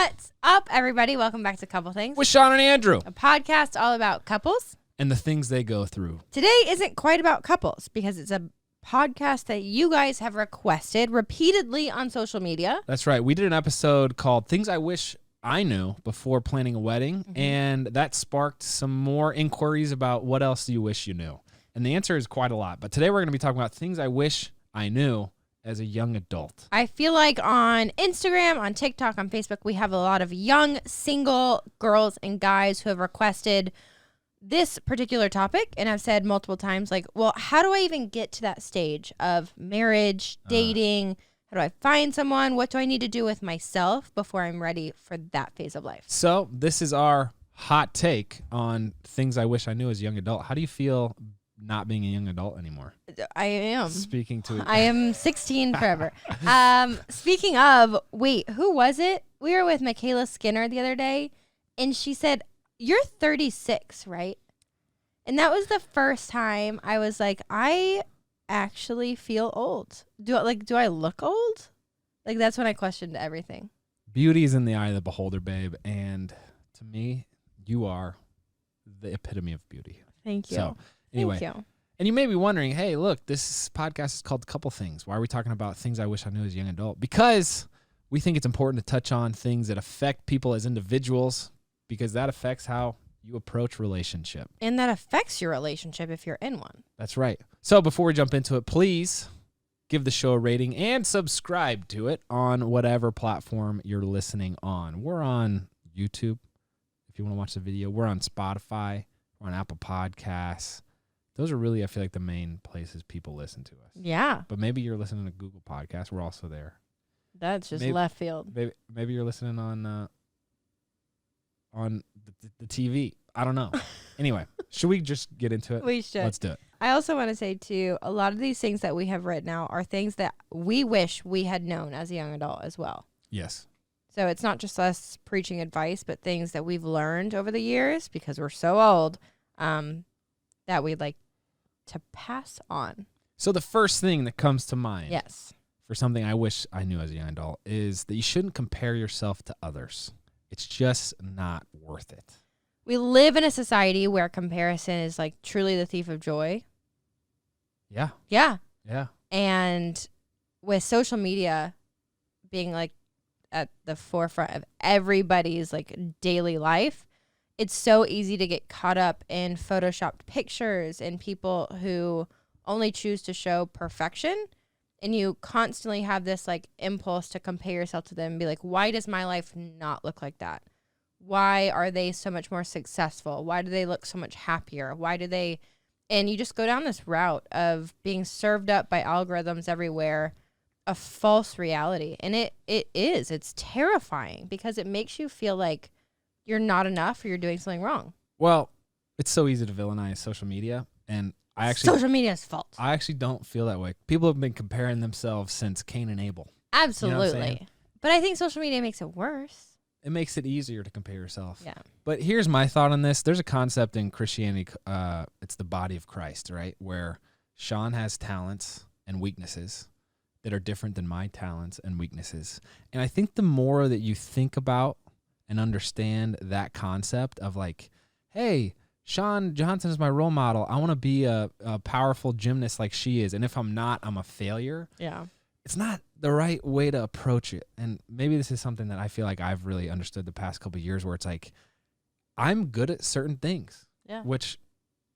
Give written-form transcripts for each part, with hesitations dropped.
What's up, everybody? Welcome back to Couple Things with Shawn and Andrew, a podcast all about couples and the things they go through. Today isn't quite about couples because it's a podcast that you guys have requested repeatedly on social media. That's right. We did an episode called Things I Wish I Knew Before Planning a Wedding, and that sparked some more inquiries about what else do you wish you knew. And the answer is quite a lot. But today we're going to be talking about things I wish I knew as a young adult. I feel like on Instagram, on TikTok, on Facebook, we have a lot of young single girls and guys who have requested this particular topic. And I've said multiple times, like, well, how do I even get to that stage of marriage, dating? How do I find someone? What do I need to do with myself before I'm ready for that phase of life? So this is our hot take on things I wish I knew as a young adult. How do you feel not being a young adult anymore? I am. Speaking to I am 16 forever. Speaking of, wait, who was it? We were with Michaela Skinner the other day, and she said, "You're 36, right?" And that was the first time I was like, I actually feel old. Do I look old? Like, that's when I questioned everything. Beauty is in the eye of the beholder, babe. And to me, you are the epitome of beauty. Thank you. So, anyway, Thank you. And you may be wondering, hey, look, this podcast is called Couple Things. Why are we talking about things I wish I knew as a young adult? Because we think it's important to touch on things that affect people as individuals, because that affects how you approach relationship. And that affects your relationship if you're in one. That's right. So before we jump into it, please give the show a rating and subscribe to it on whatever platform you're listening on. We're on YouTube, if you want to watch the video. We're on Spotify. We're on Apple Podcasts. Those are really, I feel like, the main places people listen to us. Yeah. But maybe you're listening to Google Podcasts. We're also there. That's just left field. Maybe you're listening on the TV. I don't know. Anyway, should we just get into it? We should. Let's do it. I also want to say, too, a lot of these things that we have read now are things that we wish we had known as a young adult as well. Yes. So it's not just us preaching advice, but things that we've learned over the years because we're so old that we'd like to pass on. So the first thing that comes to mind yes, for something I wish I knew as a young adult is that you shouldn't compare yourself to others. It's just not worth it. We live in a society where comparison is like truly the thief of joy. Yeah. Yeah. Yeah. And with social media being like at the forefront of everybody's like daily life, it's so easy to get caught up in photoshopped pictures and people who only choose to show perfection. And you constantly have this like impulse to compare yourself to them and be like, why does my life not look like that? Why are they so much more successful? Why do they look so much happier? And you just go down this route of being served up by algorithms everywhere, a false reality. And it's terrifying because it makes you feel like you're not enough or you're doing something wrong. Well, it's so easy to villainize social media, and social media's fault. I actually don't feel that way. People have been comparing themselves since Cain and Abel. Absolutely. You know what I'm saying? But I think social media makes it worse. It makes it easier to compare yourself. Yeah. But here's my thought on this. There's a concept in Christianity, it's the body of Christ, right? Where Shawn has talents and weaknesses that are different than my talents and weaknesses. And I think the more that you think about and understand that concept of like, hey, Shawn Johnson is my role model. I want to be a powerful gymnast like she is. And if I'm not, I'm a failure. Yeah. It's not the right way to approach it. And maybe this is something that I feel like I've really understood the past couple of years, where it's like, I'm good at certain things, which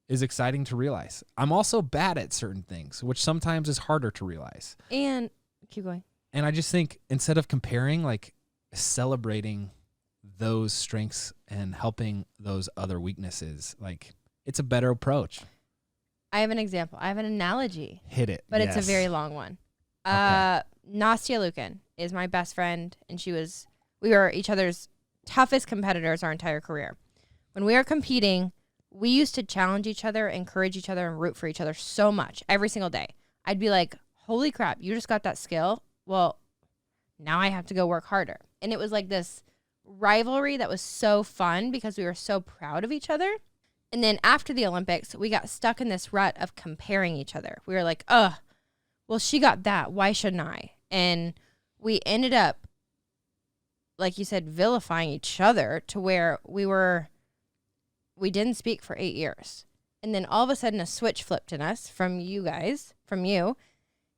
is exciting to realize. I'm also bad at certain things, which sometimes is harder to realize. And keep going. And I just think instead of comparing, like celebrating those strengths and helping those other weaknesses, like it's a better approach. I have an example. I have an analogy. Hit it. But it's a very long one. Okay. Nastia Lucan is my best friend, and we were each other's toughest competitors our entire career. When we were competing, we used to challenge each other, encourage each other, and root for each other so much every single day. I'd be like, holy crap, you just got that skill. Well, now I have to go work harder. And it was like this rivalry that was so fun because we were so proud of each other. And then after the Olympics, we got stuck in this rut of comparing each other. We were like, well, she got that. Why shouldn't I? And we ended up like you said, vilifying each other to where we didn't speak for 8 years. And then all of a sudden a switch flipped in us from you.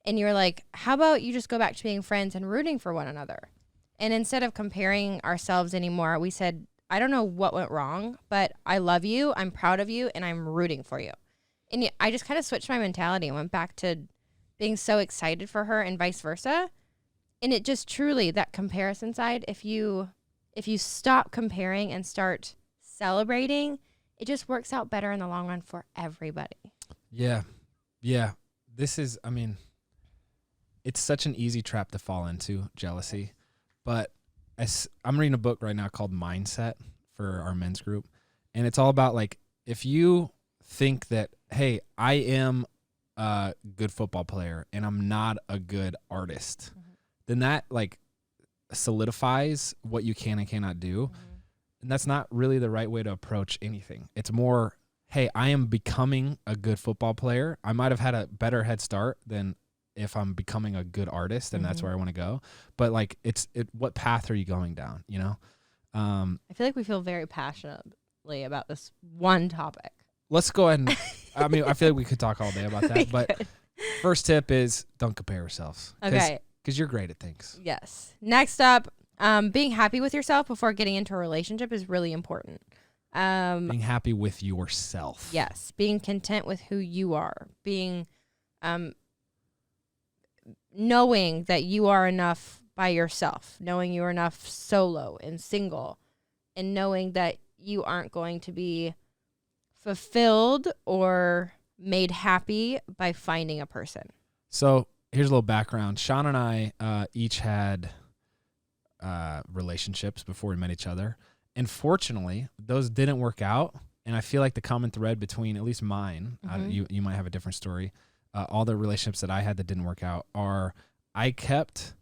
And you were like, how about you just go back to being friends and rooting for one another? And instead of comparing ourselves anymore, we said, I don't know what went wrong, but I love you, I'm proud of you, and I'm rooting for you. And I just kind of switched my mentality and went back to being so excited for her and vice versa. And it just truly, that comparison side, if you stop comparing and start celebrating, it just works out better in the long run for everybody. Yeah. This is, I mean, it's such an easy trap to fall into, jealousy. But I'm reading a book right now called Mindset for our men's group. And it's all about, like, if you think that, hey, I am a good football player and I'm not a good artist, then that, like, solidifies what you can and cannot do. And that's not really the right way to approach anything. It's more, hey, I am becoming a good football player. I might have had a better head start than if I'm becoming a good artist, and that's where I want to go. But, like, what path are you going down, you know? I feel like we feel very passionately about this one topic. Let's go ahead and, I mean, I feel like we could talk all day about that. But could. First tip is don't compare yourselves. Okay. Because you're great at things. Yes. Next up, being happy with yourself before getting into a relationship is really important. Being happy with yourself. Yes. Being content with who you are. Being, knowing that you are enough by yourself. Knowing you are enough solo and single. And knowing that you aren't going to be fulfilled or made happy by finding a person. So here's a little background. Shawn and I each had relationships before we met each other. And fortunately, those didn't work out. And I feel like the common thread between, at least mine, you might have a different story, all the relationships that I had that didn't work out are I kept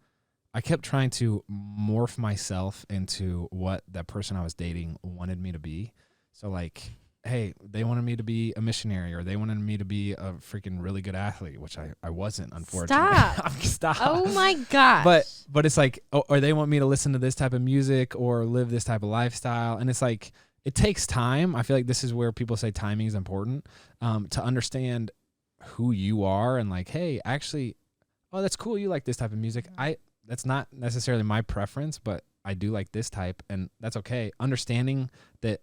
trying to morph myself into what that person I was dating wanted me to be. So, like, hey, they wanted me to be a missionary, or they wanted me to be a freaking really good athlete, which I wasn't, unfortunately. Stop. Oh my gosh. But it's like, or they want me to listen to this type of music or live this type of lifestyle. And it's like, it takes time. I feel like this is where people say timing is important, to understand who you are and, like, hey, actually, oh, that's cool. You like this type of music. That's not necessarily my preference, but I do like this type, and that's okay. Understanding that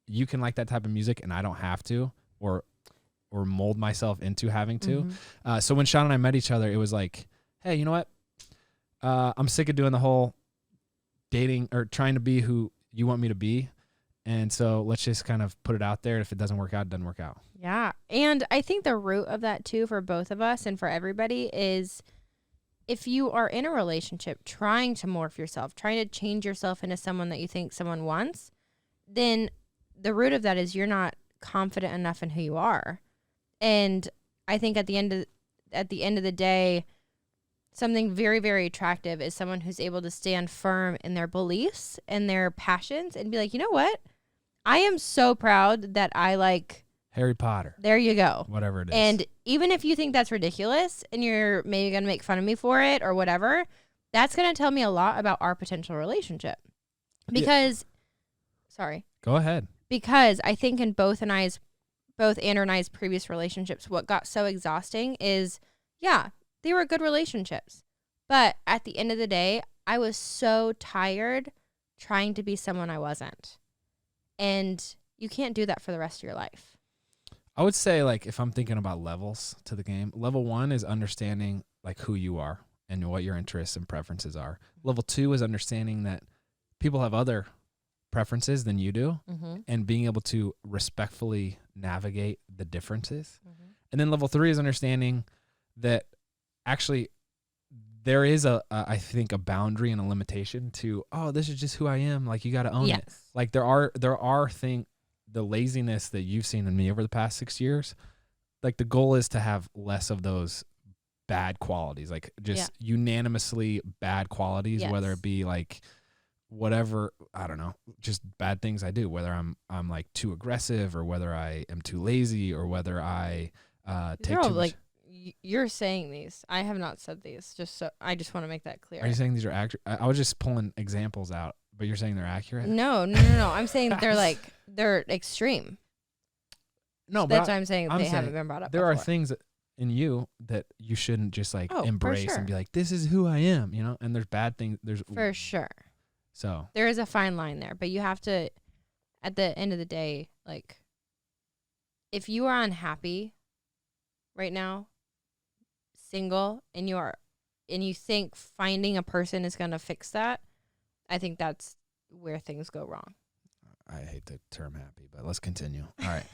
you can like that type of music and I don't have to, or mold myself into having to. So when Shawn and I met each other, it was like, hey, you know what? I'm sick of doing the whole dating or trying to be who you want me to be. And so let's just kind of put it out there. If it doesn't work out, it doesn't work out. Yeah. And I think the root of that too, for both of us and for everybody, is if you are in a relationship trying to morph yourself, trying to change yourself into someone that you think someone wants, then the root of that is you're not confident enough in who you are. And I think at the end of the day, something very, very attractive is someone who's able to stand firm in their beliefs and their passions and be like, you know what? I am so proud that I like Harry Potter. There you go. Whatever it is. And even if you think that's ridiculous and you're maybe going to make fun of me for it or whatever, that's going to tell me a lot about our potential relationship. Because, sorry. Go ahead. Because I think in both Andrew and I's previous relationships, what got so exhausting is, yeah, they were good relationships. But at the end of the day, I was so tired trying to be someone I wasn't. And you can't do that for the rest of your life. I would say, like, if I'm thinking about levels to the game, level 1 is understanding, like, who you are and what your interests and preferences are. Level 2 is understanding that people have other preferences than you do, and being able to respectfully navigate the differences. And then level 3 is understanding that actually there is I think a boundary and a limitation to, oh, this is just who I am. Like, you got to own it. Like, there are things, the laziness that you've seen in me over the past 6 years, like, the goal is to have less of those bad qualities, like just unanimously bad qualities, whether it be like whatever, I don't know, just bad things I do, whether I'm like too aggressive, or whether I am too lazy, or whether I take too much. Like You're saying these. I have not said these. I just want to make that clear. Are you saying these are accurate? I was just pulling examples out, but you're saying they're accurate? No. I'm saying they're extreme. No, So but that's why I'm saying they haven't been brought up. There are before. things in you that you shouldn't just like embrace sure. and be like, this is who I am, you know? And there's bad things. For sure. So there is a fine line there, but you have to, at the end of the day, like, if you are unhappy right now, single, and you think finding a person is going to fix that, I think that's where things go wrong. I hate the term happy, but let's continue. All right.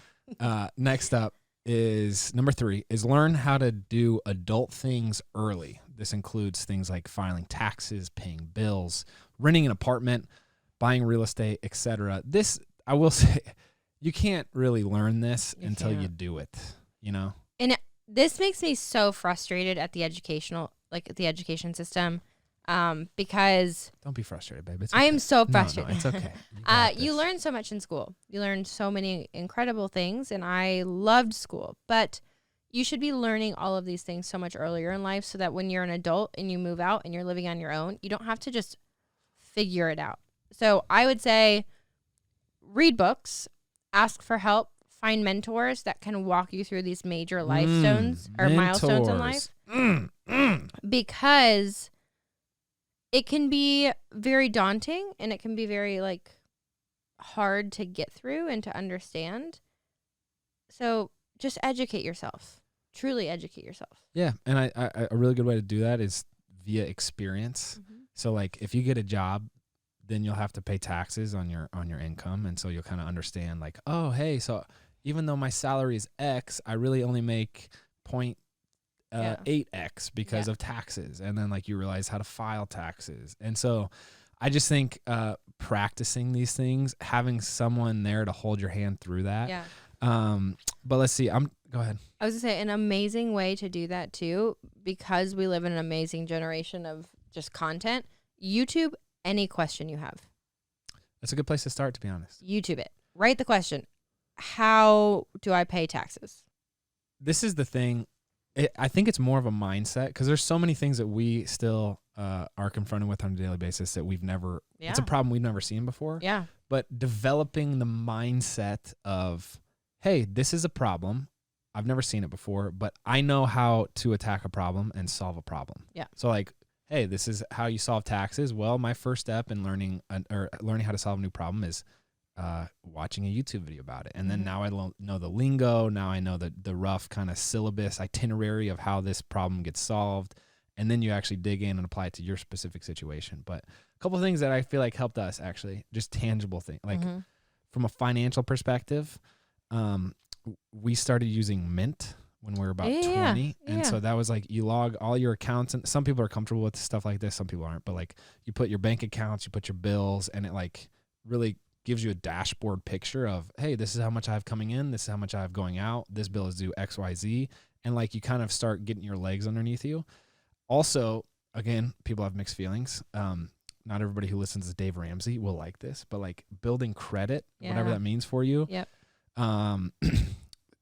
Next up is number 3 is learn how to do adult things early. This includes things like filing taxes, paying bills, renting an apartment, buying real estate, etc. This, I will say, you can't really learn this until you do it, you know? And this makes me so frustrated at the education system, because don't be frustrated, babe. I am so frustrated. No, it's okay. You learn so much in school. You learn so many incredible things, and I loved school. But you should be learning all of these things so much earlier in life, so that when you're an adult and you move out and you're living on your own, you don't have to just figure it out. So I would say read books, ask for help, find mentors that can walk you through these major milestones in life. Because it can be very daunting, and it can be very like hard to get through and to understand. So just educate yourself. Truly educate yourself. Yeah, and I a really good way to do that is via experience. Mm-hmm. So like if you get a job, then you'll have to pay taxes on your income, and so you'll kind of understand like, oh, hey, so even though my salary is X, I really only make 8X because of taxes. And then like you realize how to file taxes. And so I just think practicing these things, having someone there to hold your hand through that. Yeah. But let's see. Go ahead. I was gonna say an amazing way to do that too, because we live in an amazing generation of just content. YouTube any question you have. That's a good place to start, to be honest. YouTube it. Write the question. How do I pay taxes? This is the thing. I think it's more of a mindset, because there's so many things that we still are confronted with on a daily basis that we've never, it's a problem we've never seen before. Yeah. But developing the mindset of, hey, this is a problem. I've never seen it before, but I know how to attack a problem and solve a problem. Yeah. So like, hey, this is how you solve taxes. Well, my first step in learning how to solve a new problem is watching a YouTube video about it. And then now I know the lingo. Now I know the rough kind of syllabus itinerary of how this problem gets solved. And then you actually dig in and apply it to your specific situation. But a couple of things that I feel like helped us, actually, just tangible things. Like from a financial perspective, we started using Mint when we were about 20. And so that was like, you log all your accounts, and some people are comfortable with stuff like this. Some people aren't, but like you put your bank accounts, you put your bills, and it like really gives you a dashboard picture of, hey, this is how much I have coming in. This is how much I have going out. This bill is due X, Y, Z. And like, you kind of start getting your legs underneath you. Also, again, people have mixed feelings. Not everybody who listens to Dave Ramsey will like this, but like building credit, whatever that means for you. Yep.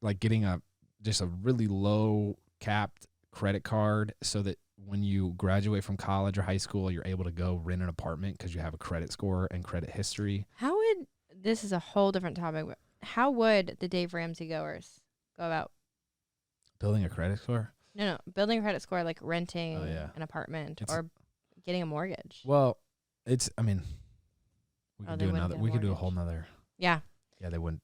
Like getting just a really low capped credit card, so that when you graduate from college or high school, you're able to go rent an apartment because you have a credit score and credit history. This is a whole different topic, but how would the Dave Ramsey goers go about building a credit score? No, building a credit score, like renting an apartment or getting a mortgage. Well, we could do a whole nother. Yeah. Yeah, they wouldn't.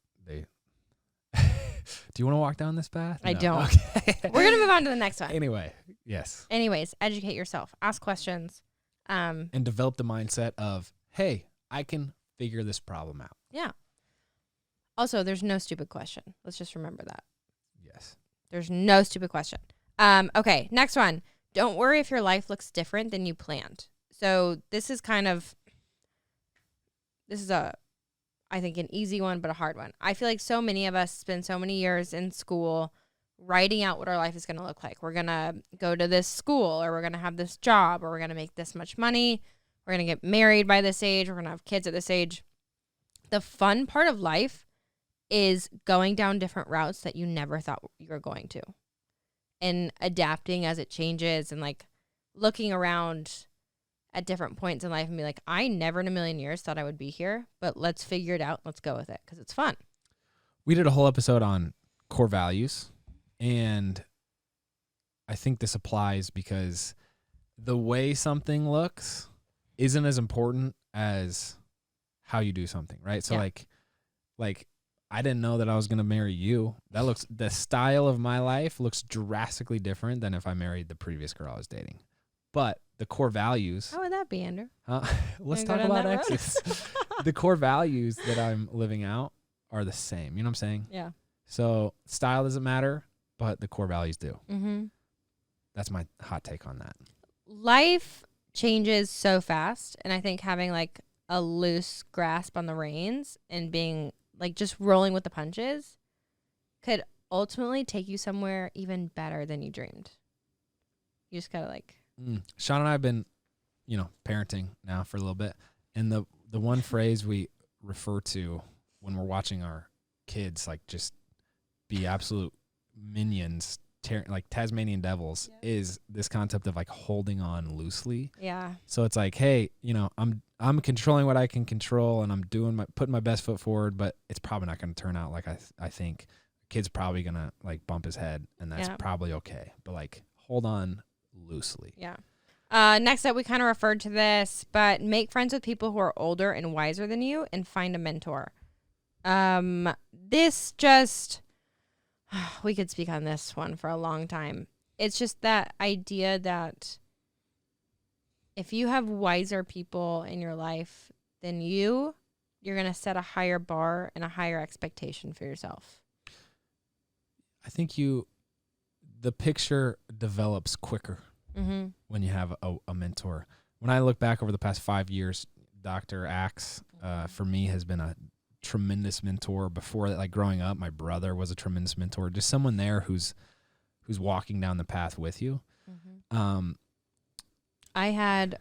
Do you want to walk down this path? I No. don't. Okay. We're going to move on to the next one. Anyway, yes. Anyways, educate yourself. Ask questions. And develop the mindset of, hey, I can figure this problem out. Yeah. Also, there's no stupid question. Let's just remember that. Yes. There's no stupid question. Okay, next one. Don't worry if your life looks different than you planned. So this is I think an easy one, but a hard one. I feel like so many of us spend so many years in school writing out what our life is going to look like. We're going to go to this school, or we're going to have this job, or we're going to make this much money. We're going to get married by this age. We're going to have kids at this age. The fun part of life is going down different routes that you never thought you were going to. and adapting as it changes, and like looking around at different points in life and be like, I never in a million years thought I would be here, but let's figure it out. Let's go with it because it's fun. We did a whole episode on core values, and I think this applies because the way something looks isn't as important as how you do something, right? So like I didn't know that I was going to marry you. The style of my life looks drastically different than if I married the previous girl I was dating. But the core values. How would that be, Andrew? Let's talk about exes. The core values that I'm living out are the same. You know what I'm saying? Yeah. So style doesn't matter, but the core values do. Mm-hmm. That's my hot take on that. Life changes so fast, and I think having like a loose grasp on the reins and being like just rolling with the punches could ultimately take you somewhere even better than you dreamed. You just gotta like. Shawn and I have been, parenting now for a little bit, and the one phrase we refer to when we're watching our kids like just be absolute minions, like Tasmanian devils, is this concept of like holding on loosely. Yeah. So it's like, hey, I'm controlling what I can control, and I'm putting my best foot forward, but it's probably not going to turn out like I think. Kid's probably going to like bump his head, and that's probably okay. But like hold on loosely. Yeah. Next up, we kind of referred to this, but make friends with people who are older and wiser than you, and find a mentor. This just, we could speak on this one for a long time. It's just that idea that if you have wiser people in your life than you're going to set a higher bar and a higher expectation for yourself. I think the picture develops quicker when you have a mentor. When I look back over the past 5 years, Dr. Axe, for me, has been a tremendous mentor. Before that, like growing up, my brother was a tremendous mentor. Just someone there who's walking down the path with you. I had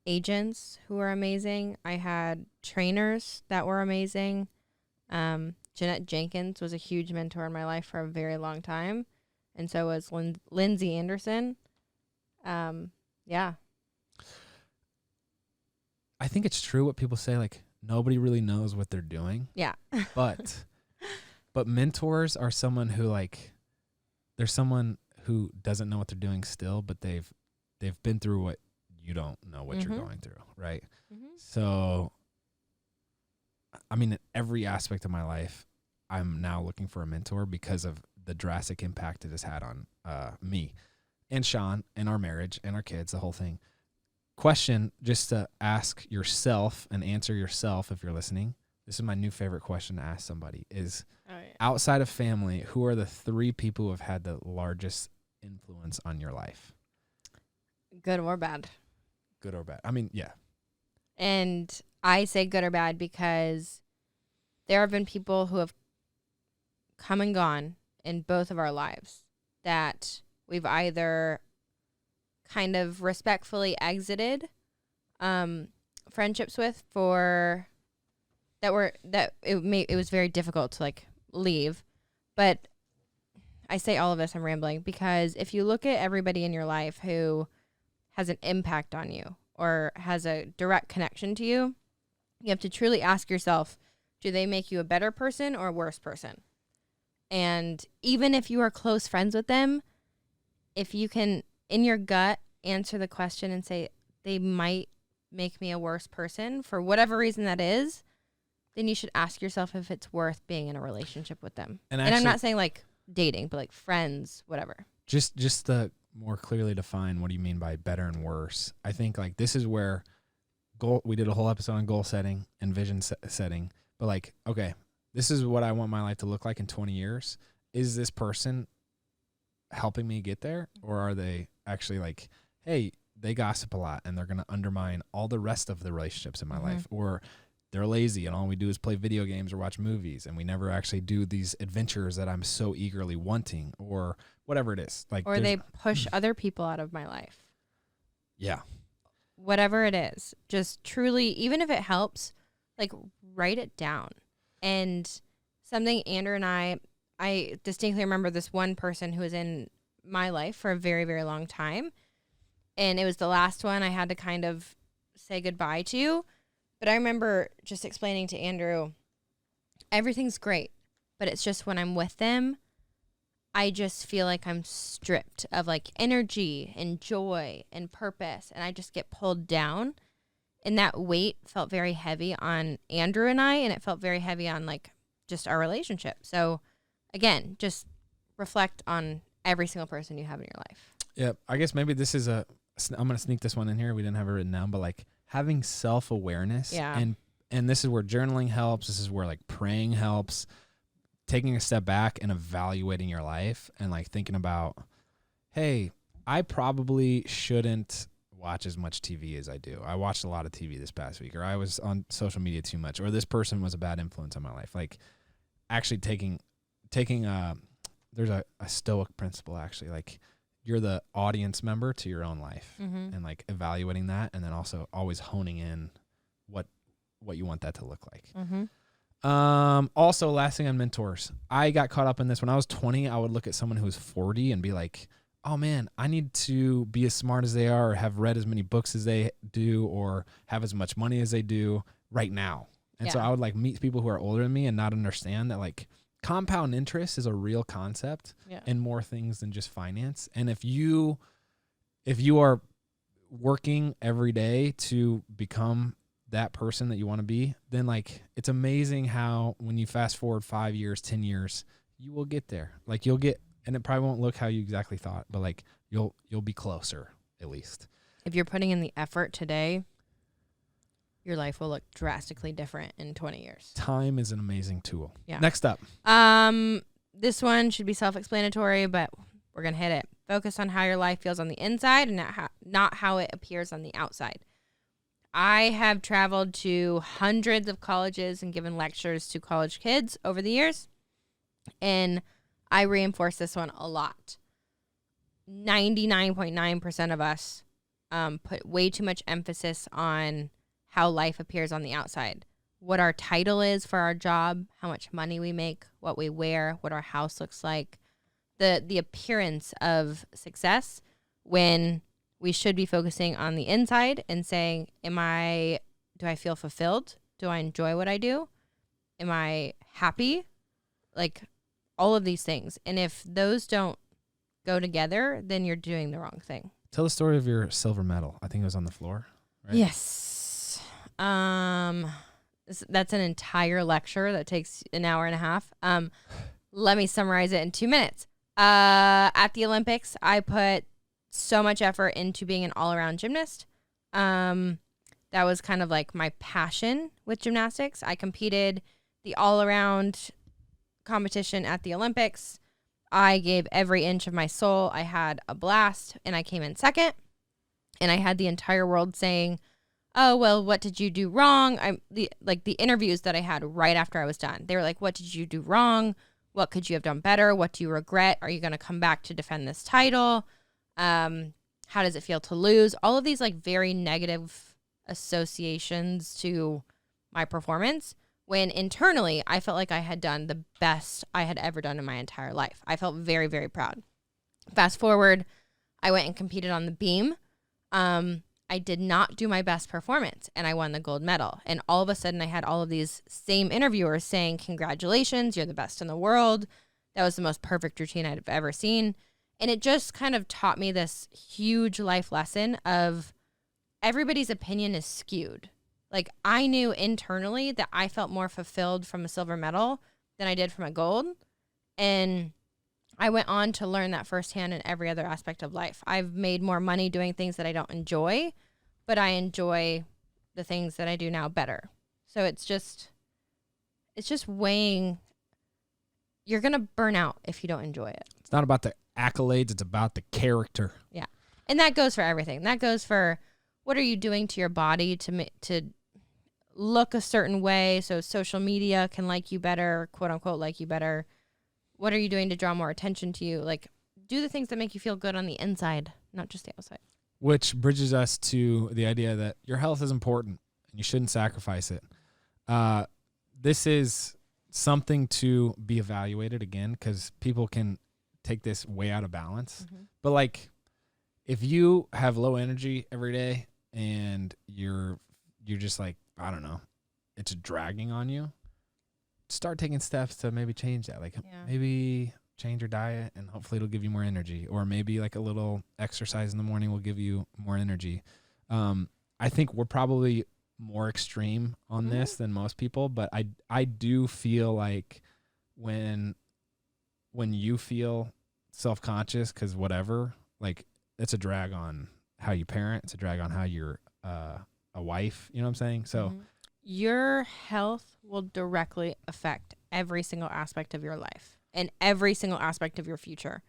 agents who were amazing. I had trainers that were amazing. Jeanette Jenkins was a huge mentor in my life for a very long time. And so was Lindsay Anderson. Yeah. I think it's true what people say, like, nobody really knows what they're doing. Yeah. but mentors are someone who, like, there's someone who doesn't know what they're doing still, but they've been through what you don't know what you're going through, right? So, I mean, in every aspect of my life, I'm now looking for a mentor because of the drastic impact it has had on me and Shawn and our marriage and our kids, the whole thing. Question just to ask yourself and answer yourself if you're listening. This is my new favorite question to ask somebody is, outside of family, who are the 3 people who have had the largest influence on your life? Good or bad? Good or bad. I mean, yeah. And I say good or bad because there have been people who have come and gone in both of our lives that we've either kind of respectfully exited friendships with it was very difficult to like leave. But I say all of this, I'm rambling, because if you look at everybody in your life who has an impact on you or has a direct connection to you, you have to truly ask yourself, do they make you a better person or a worse person? And even if you are close friends with them, if you can, in your gut, answer the question and say, they might make me a worse person for whatever reason that is, then you should ask yourself if it's worth being in a relationship with them. And I'm not saying like dating, but like friends, whatever. Just to more clearly define, what do you mean by better and worse? I think like this is where we did a whole episode on goal setting and vision setting, but like, okay, this is what I want my life to look like in 20 years. Is this person helping me get there? Or are they actually like, hey, they gossip a lot and they're going to undermine all the rest of the relationships in my life? Or they're lazy and all we do is play video games or watch movies and we never actually do these adventures that I'm so eagerly wanting, or whatever it is. Like, or they push other people out of my life. Yeah. Whatever it is, just truly, even if it helps, like write it down. And something Andrew and I distinctly remember this one person who was in my life for a very, very long time. And it was the last one I had to kind of say goodbye to. But I remember just explaining to Andrew, everything's great, but it's just when I'm with them, I just feel like I'm stripped of like energy and joy and purpose. And I just get pulled down. And that weight felt very heavy on Andrew and I, and it felt very heavy on like just our relationship. So again, just reflect on every single person you have in your life. Yeah, I guess maybe this is I'm going to sneak this one in here. We didn't have it written down, but like having self-awareness. Yeah. And this is where journaling helps. This is where like praying helps. Taking a step back and evaluating your life and like thinking about, hey, I probably shouldn't watch as much TV as I do. I watched a lot of TV this past week, or I was on social media too much, or this person was a bad influence on my life. Like actually taking there's a stoic principle actually, like you're the audience member to your own life, and like evaluating that, and then also always honing in what you want that to look like. Also, last thing on mentors, I got caught up in this when I was 20. I would look at someone who was 40 and be like, oh man, I need to be as smart as they are, or have read as many books as they do, or have as much money as they do right now. And so I would like meet people who are older than me and not understand that like compound interest is a real concept in more things than just finance. And if you are working every day to become that person that you want to be, then like it's amazing how when you fast forward 5 years, 10 years, you will get there. Like you'll get, and it probably won't look how you exactly thought, but like you'll be closer at least. If you're putting in the effort today, your life will look drastically different in 20 years. Time is an amazing tool. Yeah. Next up. This one should be self-explanatory, but we're going to hit it. Focus on how your life feels on the inside and not how it appears on the outside. I have traveled to hundreds of colleges and given lectures to college kids over the years, and I reinforce this one a lot. 99.9% of us put way too much emphasis on how life appears on the outside. What our title is for our job, how much money we make, what we wear, what our house looks like, the appearance of success, when we should be focusing on the inside and saying, do I feel fulfilled? Do I enjoy what I do? Am I happy? Like all of these things. And if those don't go together, then you're doing the wrong thing. Tell the story of your silver medal. I think it was on the floor, right? Yes. That's an entire lecture that takes an hour and a half. Let me summarize it in 2 minutes. At the Olympics, I put so much effort into being an all-around gymnast. That was kind of like my passion with gymnastics. I competed the all-around competition at the Olympics. I gave every inch of my soul. I had a blast, and I came in second. And I had the entire world saying, oh, well, what did you do wrong? The interviews that I had right after I was done, they were like, what did you do wrong? What could you have done better? What do you regret? Are you going to come back to defend this title? How does it feel to lose? All of these like very negative associations to my performance, when internally I felt like I had done the best I had ever done in my entire life. I felt very, very proud. Fast forward, I went and competed on the beam. I did not do my best performance, and I won the gold medal. And all of a sudden I had all of these same interviewers saying, congratulations, you're the best in the world. That was the most perfect routine I've ever seen. And it just kind of taught me this huge life lesson of everybody's opinion is skewed. Like I knew internally that I felt more fulfilled from a silver medal than I did from a gold. And I went on to learn that firsthand in every other aspect of life. I've made more money doing things that I don't enjoy, but I enjoy the things that I do now better. So it's just weighing. You're going to burn out if you don't enjoy it. It's not about the accolades. It's about the character. Yeah. And that goes for everything. That goes for what are you doing to your body to look a certain way so social media can like you better, quote unquote, like you better. What are you doing to draw more attention to you? Like, do the things that make you feel good on the inside, not just the outside. Which bridges us to the idea that your health is important and you shouldn't sacrifice it. This is something to be evaluated again, because people can take this way out of balance. Mm-hmm. But like, if you have low energy every day and you're just like, I don't know, it's dragging on you, start taking steps to maybe change that. Like maybe change your diet and hopefully it'll give you more energy, or maybe like a little exercise in the morning will give you more energy. I think we're probably more extreme on this than most people, but I do feel like when you feel self-conscious, cause whatever, like it's a drag on how you parent. It's a drag on how you're, a wife, you know what I'm saying? So your health will directly affect every single aspect of your life and every single aspect of your future.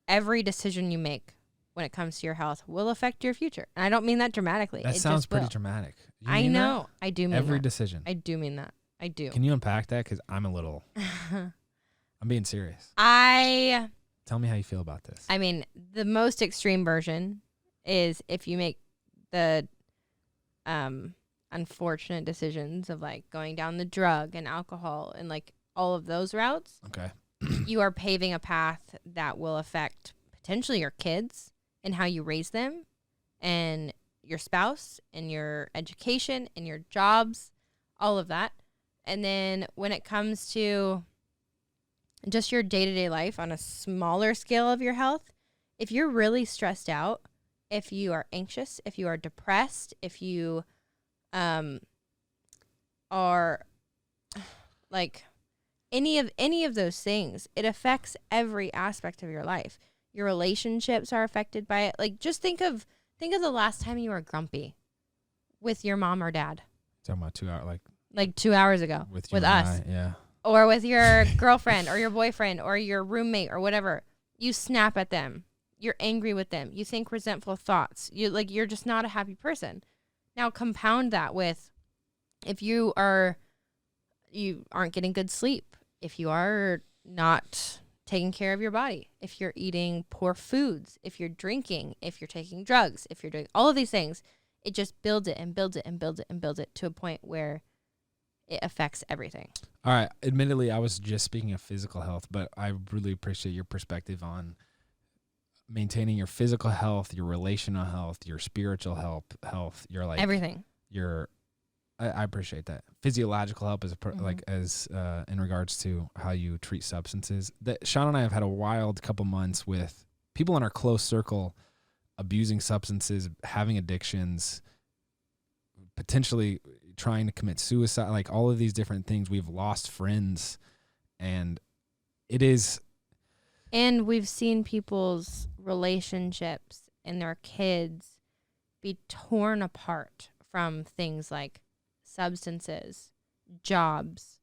Every decision you make when it comes to your health will affect your future. And I don't mean that dramatically. That sounds pretty dramatic. I know. I do mean that. Every decision. I do mean that. I do. Can you unpack that? Because I'm a little, I'm being serious. Tell me how you feel about this. I mean, the most extreme version is if you make the unfortunate decisions of like going down the drug and alcohol and like all of those routes. Okay. You are paving a path that will affect potentially your kids and how you raise them and your spouse and your education and your jobs, all of that. And then when it comes to just your day-to-day life on a smaller scale of your health, if you're really stressed out, if you are anxious, if you are depressed, if you are like any of those things, it affects every aspect of your life. Your relationships are affected by it. Like just think of the last time you were grumpy with your mom or dad. Talking about 2 hours, like 2 hours ago with us. Yeah. Or with your girlfriend or your boyfriend or your roommate or whatever. You snap at them. You're angry with them. You think resentful thoughts. You're just not a happy person. Now compound that with if you aren't getting good sleep, if you are not taking care of your body, if you're eating poor foods, if you're drinking, if you're taking drugs, if you're doing all of these things, it just builds it and builds it and builds it and builds it to a point where it affects everything. All right. Admittedly, I was just speaking of physical health, but I really appreciate your perspective on maintaining your physical health, your relational health, your spiritual health, your like everything. I appreciate that. Physiological help is in regards to how you treat substances. Shawn and I have had a wild couple months with people in our close circle abusing substances, having addictions, potentially trying to commit suicide, like all of these different things. We've lost friends, and it is. And we've seen people's relationships and their kids be torn apart from things like substances, jobs,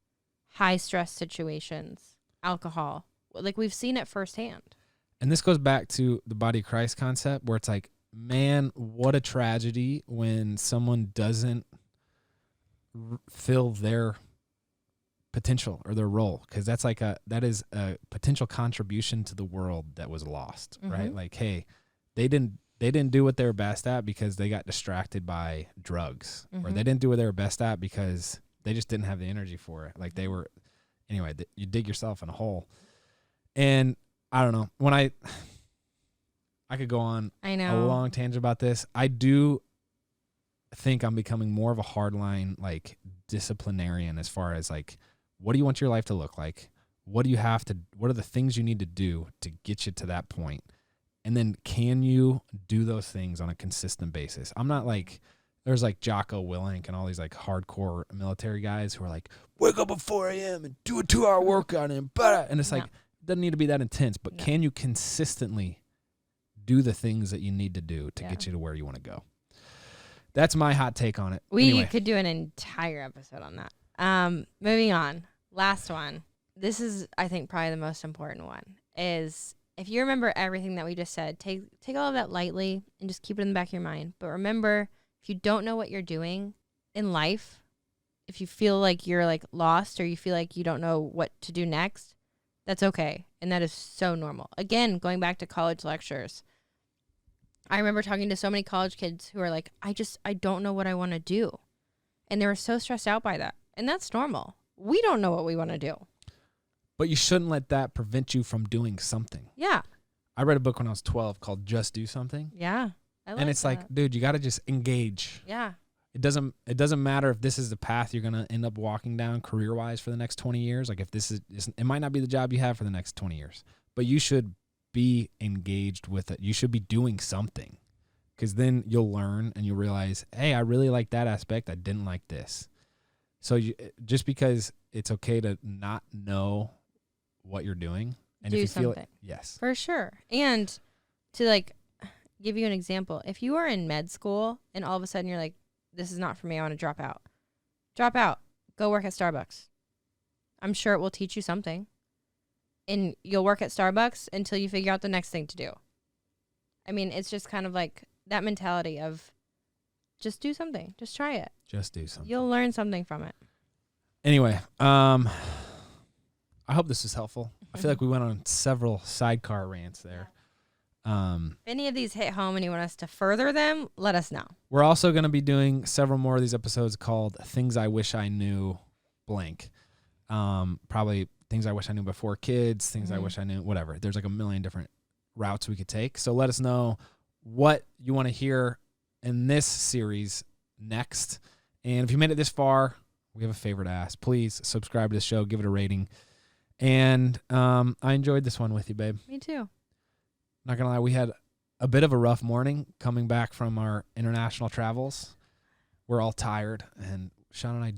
high stress situations, alcohol. Like we've seen it firsthand. And this goes back to the body of Christ concept where it's like, man, what a tragedy when someone doesn't fill their potential or their role, because that is a potential contribution to the world that was lost, right? Like, hey, they didn't do what they were best at because they got distracted by drugs, or they didn't do what they were best at because they just didn't have the energy for it. Like you dig yourself in a hole. And I don't know, when I could go on a long tangent about this. I do think I'm becoming more of a hardline, like disciplinarian as far as like, what do you want your life to look like? What are the things you need to do to get you to that point? And then can you do those things on a consistent basis? I'm not like, there's like Jocko Willink and all these like hardcore military guys who are like, wake up at 4 a.m. and do a 2-hour workout and it's like, it doesn't need to be that intense, but can you consistently do the things that you need to do to get you to where you want to go? That's my hot take on it. We could do an entire episode on that. Moving on. Last one. This is, I think, probably the most important one, is if you remember everything that we just said, take all of that lightly and just keep it in the back of your mind. But remember, if you don't know what you're doing in life, if you feel like you're like lost or you feel like you don't know what to do next, that's okay. And that is so normal. Again, going back to college lectures, I remember talking to so many college kids who are like, I don't know what I want to do. And they were so stressed out by that. And that's normal. We don't know what we want to do. But you shouldn't let that prevent you from doing something. Yeah. I read a book when I was 12 called Just Do Something. Yeah. And it's like, dude, you got to just engage. Yeah. It doesn't matter if this is the path you're going to end up walking down career-wise for the next 20 years. Like if this is, it might not be the job you have for the next 20 years, but you should be engaged with it. You should be doing something, because then you'll learn and you'll realize, hey, I really like that aspect. I didn't like this. So just because it's okay to not know what you're doing, and do if you something. feel it, yes, for sure. And to like give you an example, if you are in med school and all of a sudden you're like, this is not for me, I want to drop out. Drop out. Go work at Starbucks. I'm sure it will teach you something. And you'll work at Starbucks until you figure out the next thing to do. I mean, it's just kind of like that mentality of just do something. Just try it. Just do something. You'll learn something from it. Anyway, I hope this was helpful. I feel like we went on several sidecar rants there. If any of these hit home and you want us to further them, let us know. We're also going to be doing several more of these episodes called Things I Wish I Knew blank. Probably things I wish I knew before kids, things I wish I knew, whatever. There's like a million different routes we could take. So let us know what you want to hear in this series next. And if you made it this far, we have a favor to ask. Please subscribe to the show, give it a rating. And I enjoyed this one with you, babe. Me too. Not going to lie, we had a bit of a rough morning coming back from our international travels. We're all tired, and Shawn and I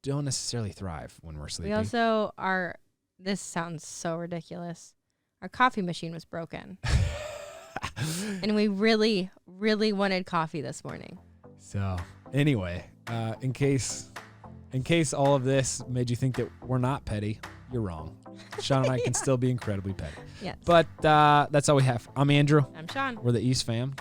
don't necessarily thrive when we're sleeping. We also are, this sounds so ridiculous. Our coffee machine was broken. And we really, really wanted coffee this morning. So anyway, in case all of this made you think that we're not petty, you're wrong. Shawn and I can still be incredibly petty. Yes. But that's all we have. I'm Andrew. I'm Shawn. We're the East fam.